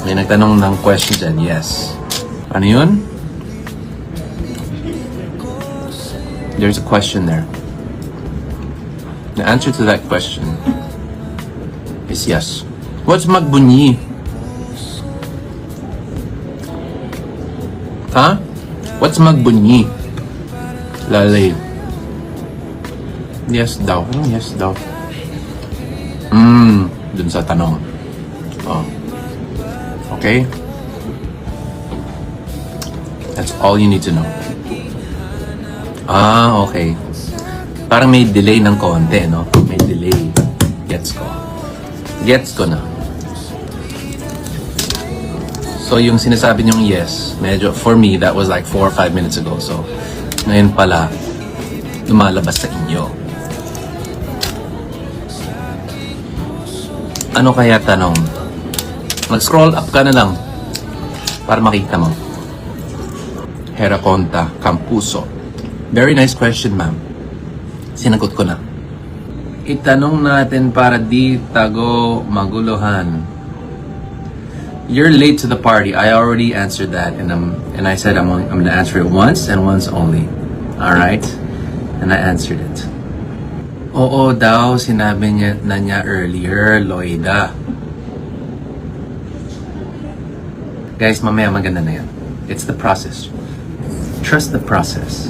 May nagtanong ng question dyan. Yes. Ano yun? There's a question there. The answer to that question is yes. What's magbunyi? Huh? What's magbunyi? Lalay. Yes daw. Yes daw. Dun sa tanong. Oh. Okay? That's all you need to know. Ah, okay. Parang may delay ng konti, no? May delay. Gets ko. Gets ko na. So, yung sinasabi niyong yes, medyo, for me, that was like 4 or 5 minutes ago. So, ngayon pala, lumalabas sa inyo. Ano kaya tanong? Mag-scroll up ka na lang para makita mo. Heraconta Campuso. Very nice question, ma'am. Sinagot ko na. Itanong natin para di tago maguluhan. You're late to the party. I already answered that, and I said I'm gonna answer it once and once only. All right? And I answered it. Oo daw, sinabi niya earlier, Loida. Guys, mamaya maganda na yan. It's the process. Trust the process.